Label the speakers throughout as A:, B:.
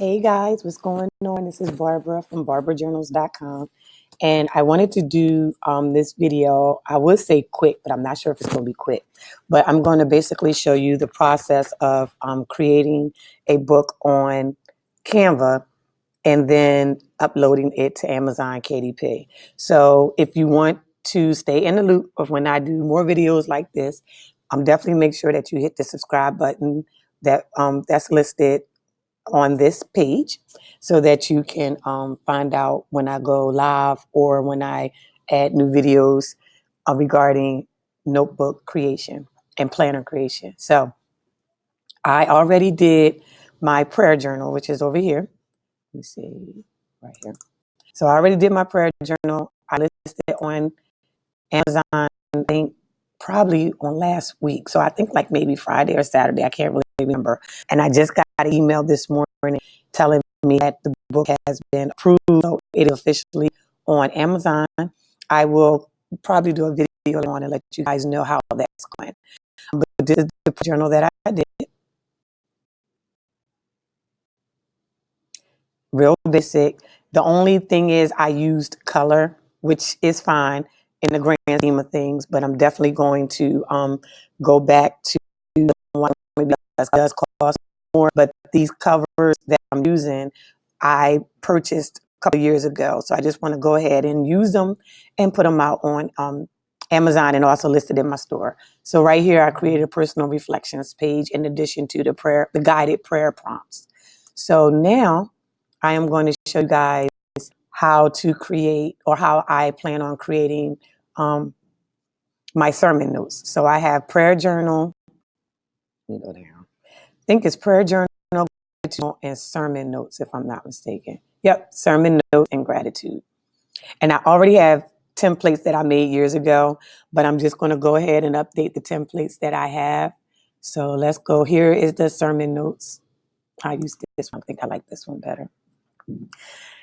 A: Hey guys, what's going on? This is Barbara from barbarajournals.com. And I wanted to do this video. I would say quick, but I'm not sure if it's going to be quick. But I'm going to basically show you the process of creating a book on Canva and then uploading it to Amazon KDP. So if you want to stay in the loop of when I do more videos like this, definitely make sure that you hit the subscribe button that's listed on this page so that you can find out when I go live or when I add new videos regarding notebook creation and planner creation. So I already did my prayer journal, which is over here. Let me see, right here. So I already did my prayer journal. I listed it on Amazon, I think probably on last week. So I think like maybe Friday or Saturday. I can't really remember. And I just got an email this morning telling me that the book has been approved. So it is officially on Amazon. I will probably do a video on and let you guys know how that's going. But this is the journal that I did. Real basic. The only thing is I used color, which is fine in the grand scheme of things, but I'm definitely going to go back to the one maybe that does cost more. But these covers that I'm using, I purchased a couple of years ago. So I just want to go ahead and use them and put them out on Amazon and also listed in my store. So right here, I created a personal reflections page in addition to the guided prayer prompts. So now I am going to show you guys how to create or how I plan on creating my sermon notes. So I have prayer journal. Let me go down. I think it's prayer journal and sermon notes, if I'm not mistaken. Yep, sermon notes and gratitude. And I already have templates that I made years ago, but I'm just going to go ahead and update the templates that I have. So let's go. Here is the sermon notes. I used this one. I think I like this one better.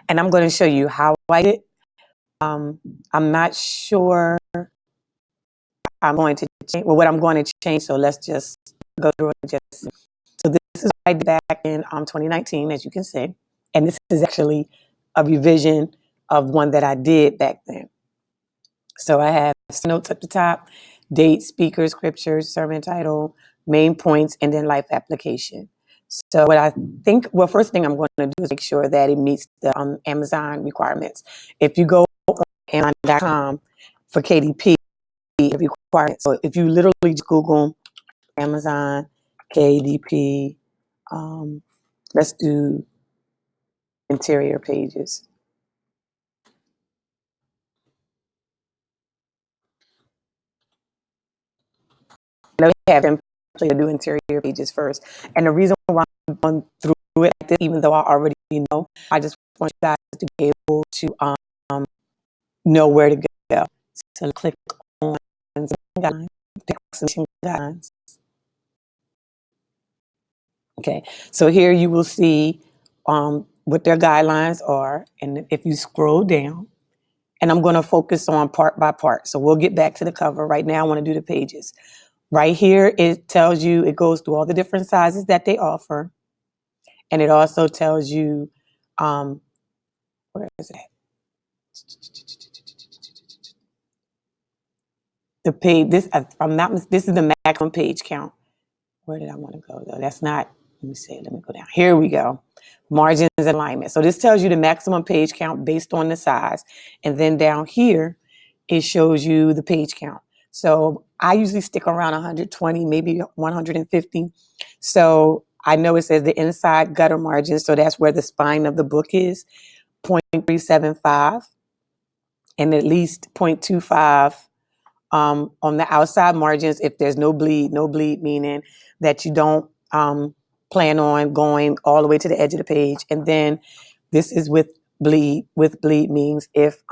A: And I'm going to show you how I did it. I'm not sure I'm going to change, well, what I'm going to change. So let's just go through and just, so this is what I did back in 2019, as you can see. And this is actually a revision of one that I did back then. So I have notes at the top, date, speaker, scriptures, sermon title, main points, and then life application. So what I think, well, first thing I'm going to do is make sure that it meets the Amazon requirements. If you go on Amazon.com for KDP, it requires, so if you literally just Google Amazon KDP, let's do interior pages. Now we have them to do interior pages first. And the reason why I'm going through it like this, even though I already know, I just want you guys to be able to know where to go. So click on guidelines, guidelines. Okay, so here you will see what their guidelines are. And if you scroll down, and I'm going to focus on part by part. So we'll get back to the cover. Right now, I want to do the pages. Right here, it tells you, it goes through all the different sizes that they offer. And it also tells you, where is it? The page, this, if I'm not, this is the maximum page count. Where did I want to go though? That's not, let me see, let me go down. Here we go. Margins and alignment. So this tells you the maximum page count based on the size. And then down here, it shows you the page count. So I usually stick around 120, maybe 150. So I know it says the inside gutter margin. So that's where the spine of the book is, 0.375 and at least 0.25 on the outside margins if there's no bleed meaning that you don't plan on going all the way to the edge of the page. And then this is with bleed. With bleed means if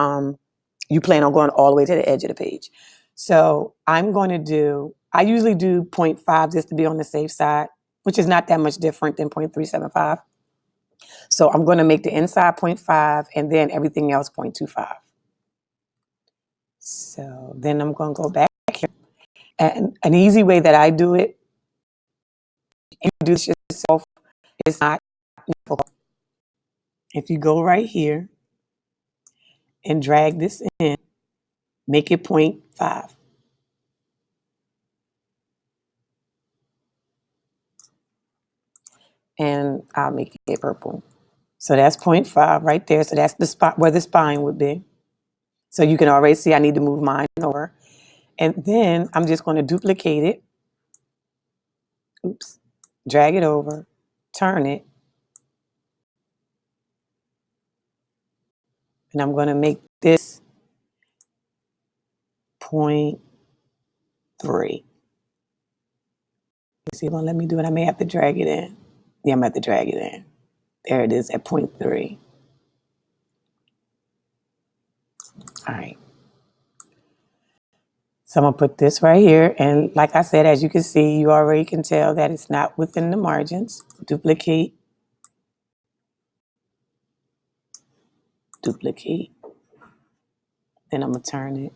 A: you plan on going all the way to the edge of the page. So I'm going to do, I usually do 0.5 just to be on the safe side, which is not that much different than 0.375. So I'm going to make the inside 0.5 and then everything else 0.25. So then I'm going to go back here. And an easy way that I do it, you do this yourself, it's not difficult. if you go right here and drag this in, make it 0.5. And I'll make it purple. So that's 0.5 right there. So that's the spot where the spine would be. So you can already see I need to move mine over. And then I'm just going to duplicate it. Oops. Drag it over, turn it, and I'm going to make this 0.3. You see, it won't let me do it. I may have to drag it in. Yeah, I'm going to have to drag it in. There it is at 0.3. All right. So I'm going to put this right here. And like I said, as you can see, you already can tell that it's not within the margins. Duplicate. Duplicate. Then I'm going to turn it.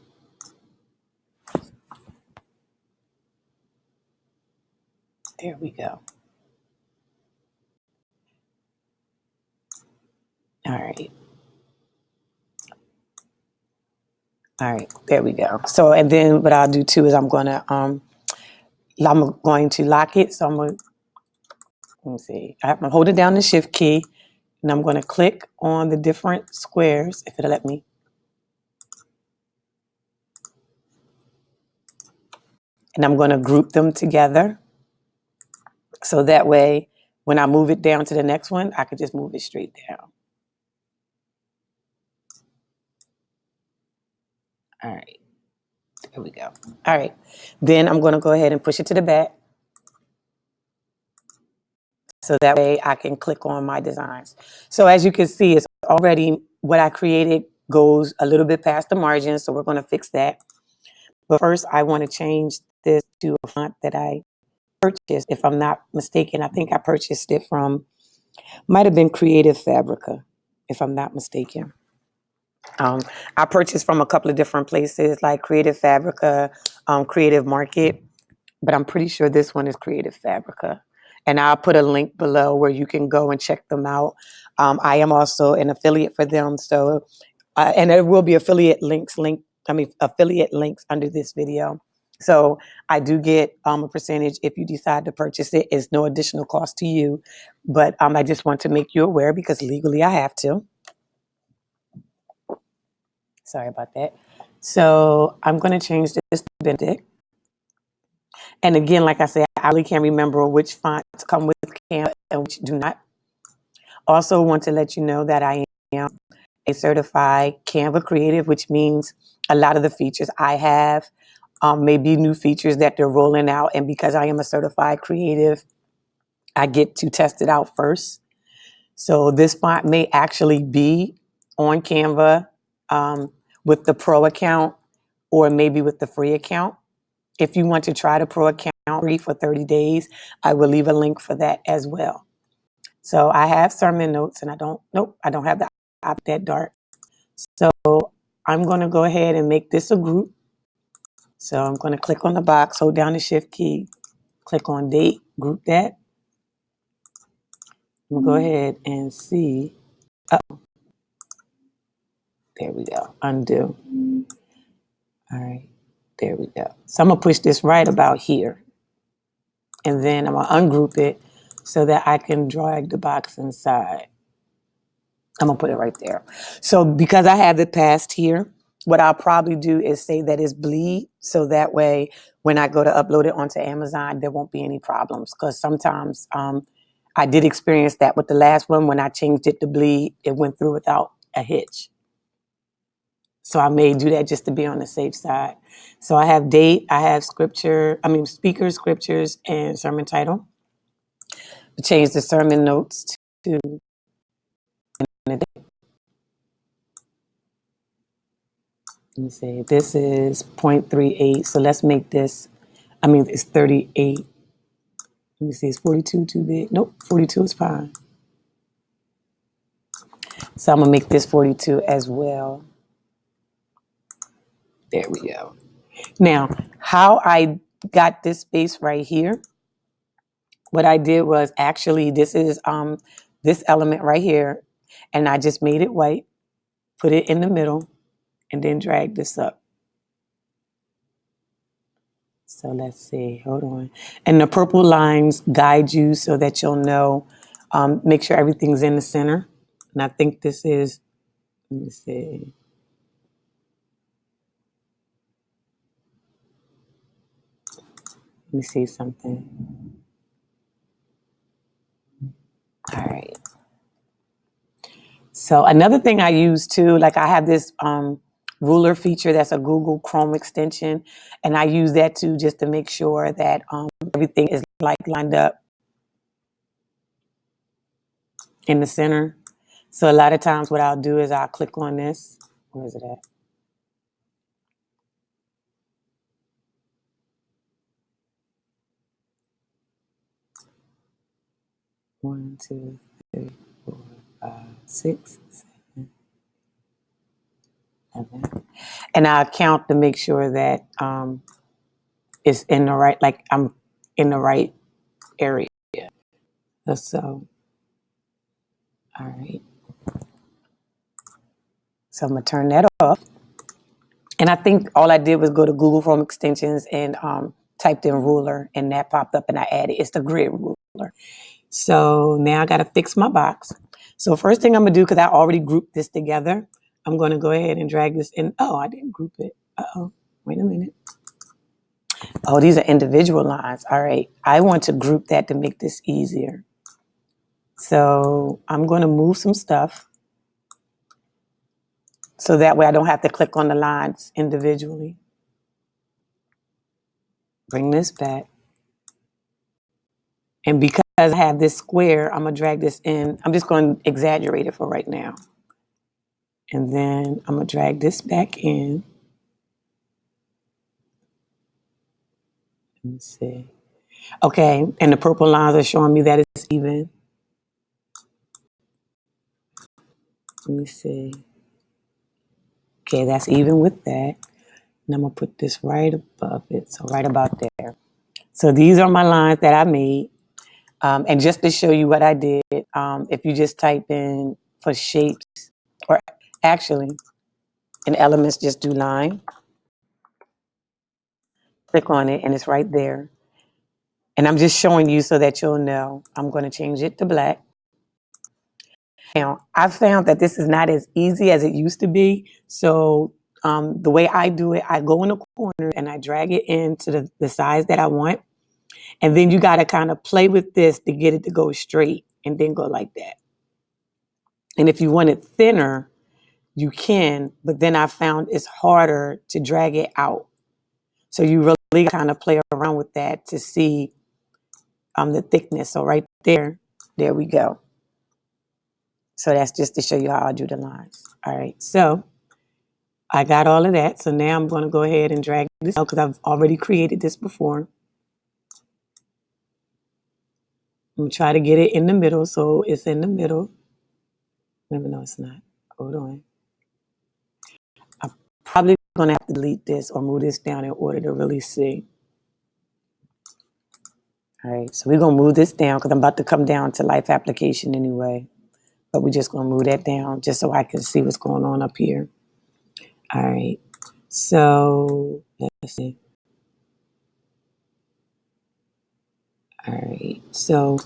A: There we go. All right. All right, there we go. So, and then what I'll do too is I'm going to lock it. So let me see. I'm holding down the shift key and I'm going to click on the different squares if it'll let me. And I'm going to group them together. So that way, when I move it down to the next one, I could just move it straight down. All right, there we go. All right, then I'm going to go ahead and push it to the back. So that way I can click on my designs. So as you can see, it's already what I created goes a little bit past the margin. So we're going to fix that. But first I want to change this to a font that I purchased. If I'm not mistaken, I think I purchased it from, might have been Creative Fabrica, if I'm not mistaken. I purchased from a couple of different places like Creative Fabrica, Creative Market, but I'm pretty sure this one is Creative Fabrica. And I'll put a link below where you can go and check them out. I am also an affiliate for them. So, and there will be affiliate links under this video. So I do get a percentage if you decide to purchase it. It's no additional cost to you. But I just want to make you aware because legally I have to. Sorry about that. So I'm going to change this to Benedict. And again, like I said, I really can't remember which fonts come with Canva and which do not. Also want to let you know that I am a certified Canva creative, which means a lot of the features I have may be new features that they're rolling out. And because I am a certified creative, I get to test it out first. So this font may actually be on Canva with the pro account or maybe with the free account. If you want to try the pro account free for 30 days, I will leave a link for that as well. So I have sermon notes and I don't have the option that dark. So I'm going to go ahead and make this a group. So I'm going to click on the box, hold down the shift key, click on date, group that. We'll go ahead and see. Oh, there we go. Undo. All right. There we go. So I'm going to push this right about here. And then I'm going to ungroup it so that I can drag the box inside. I'm going to put it right there. So because I have it past here, what I'll probably do is say that it's bleed. So that way, when I go to upload it onto Amazon, there won't be any problems. Because sometimes I did experience that with the last one. When I changed it to bleed, it went through without a hitch. So I may do that just to be on the safe side. So I have date, I have speakers, scriptures, and sermon title. Change the sermon notes to let me see, this is 0.38. So let's make this, it's 38. Let me see, is 42 too big? Nope, 42 is fine. So I'm gonna make this 42 as well. There we go. Now, how I got this space right here, what I did was actually, this is this element right here. And I just made it white, put it in the middle, and then drag this up. So let's see, hold on. And the purple lines guide you so that you'll know, make sure everything's in the center. And I think this is, let me see. Let me see something. All right. So another thing I use too, like I have this ruler feature that's a Google Chrome extension, and I use that too just to make sure that everything is like lined up in the center. So a lot of times what I'll do is I'll click on this. Where is it at? One, two, three, four, five, six, seven, 11. And I count to make sure that it's in the right, like I'm in the right area. So, all right. So I'm gonna turn that off. And I think all I did was go to Google Chrome extensions and typed in ruler, and that popped up, and I added it's the grid ruler. So now I got to fix my box. So first thing I'm gonna do, because I already grouped this together, I'm gonna go ahead and drag this in. Oh, I didn't group it. Uh-oh, wait a minute. Oh, these are individual lines. All right, I want to group that to make this easier. So I'm gonna move some stuff so that way I don't have to click on the lines individually. Bring this back. And because I have this square, I'm gonna drag this in. I'm just gonna exaggerate it for right now. And then I'm gonna drag this back in. Let me see. Okay, and the purple lines are showing me that it's even. Let me see. Okay, that's even with that. And I'm gonna put this right above it, so right about there. So these are my lines that I made. And just to show you what I did, if you just type in for shapes, or actually in elements, just do line, click on it, and it's right there. And I'm just showing you so that you'll know. I'm going to change it to black. Now, I've found that this is not as easy as it used to be. So the way I do it, I go in the corner and I drag it into the size that I want. And then you got to kind of play with this to get it to go straight and then go like that. And if you want it thinner, you can, but then I found it's harder to drag it out. So you really kind of play around with that to see the thickness. So right there we go. So that's just to show you how I do the lines. All right, so I got all of that. So now I'm going to go ahead and drag this out because I've already created this before. I'm going to try to get it in the middle so it's in the middle. No, it's not. Hold on. I'm probably going to have to delete this or move this down in order to really see. All right, so we're going to move this down because I'm about to come down to life application anyway. But we're just going to move that down just so I can see what's going on up here. All right, so let's see. All right, so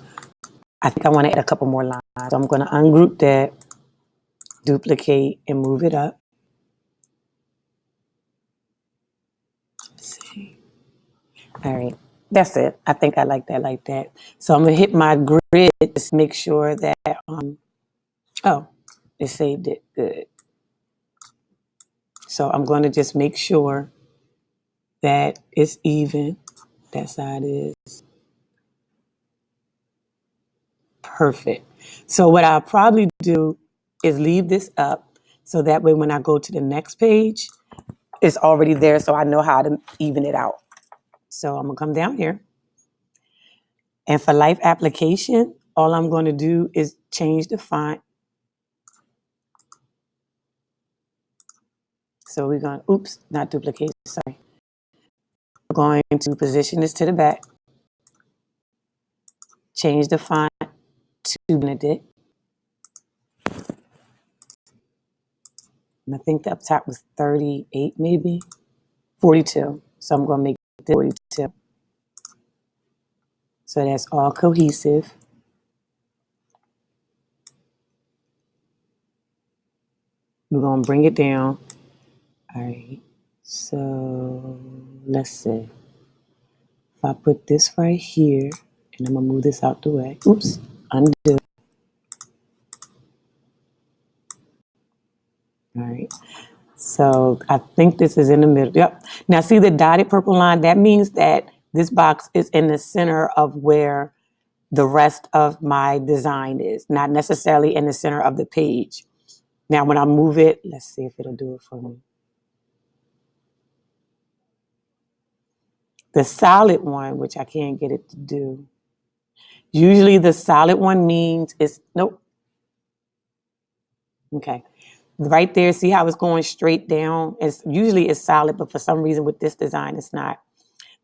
A: I think I want to add a couple more lines. So I'm going to ungroup that, duplicate, and move it up. Let's see. All right, that's it. I think I like that like that. So I'm going to hit my grid to make sure that, oh, it saved it. Good. So I'm going to just make sure that it's even. That's how it is. Perfect. So what I'll probably do is leave this up so that way when I go to the next page, it's already there so I know how to even it out. So I'm going to come down here. And for life application, all I'm going to do is change the font. So we're going, oops, not duplicate, sorry. We're going to position this to the back. Change the font to Benedict. And I think the up top was 38, maybe 42. So I'm going to make it 42. So that's all cohesive. We're going to bring it down. All right. So let's see. If I put this right here, and I'm going to move this out the way. Oops. Undo. All right. So I think this is in the middle. Yep. Now see the dotted purple line? That means that this box is in the center of where the rest of my design is, not necessarily in the center of the page. Now when I move it, let's see if it'll do it for me. The solid one, which I can't get it to do. Usually the solid one means it's, nope. Okay. Right there, see how it's going straight down? It's solid, but for some reason with this design, it's not.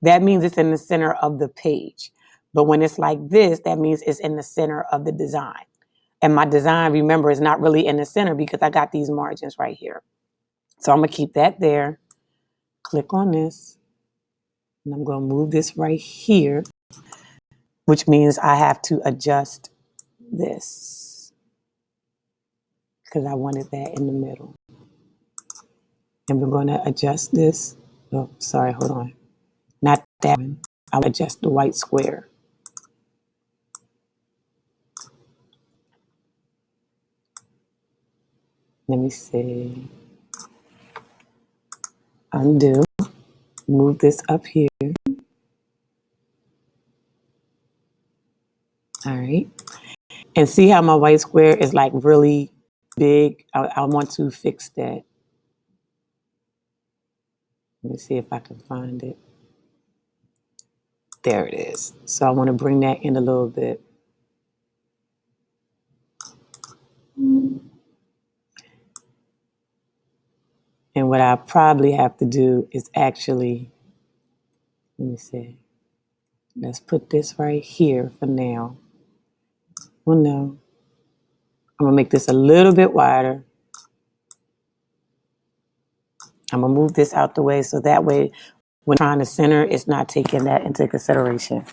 A: That means it's in the center of the page. But when it's like this, that means it's in the center of the design. And my design, remember, is not really in the center because I got these margins right here. So I'm going to keep that there. Click on this. And I'm going to move this right here, which means I have to adjust this because I wanted that in the middle. And we're going to adjust this. Oh, sorry, hold on. Not that one. I'll adjust the white square. Let me see. Undo. Move this up here. All right. And see how my white square is like really big? I want to fix that. Let me see if I can find it. There it is. So I want to bring that in a little bit. And what I probably have to do is actually, let me see. Let's put this right here for now. Well, no. I'm going to make this a little bit wider. I'm going to move this out the way so that way when trying to center, it's not taking that into consideration.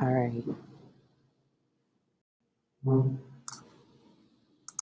A: All right.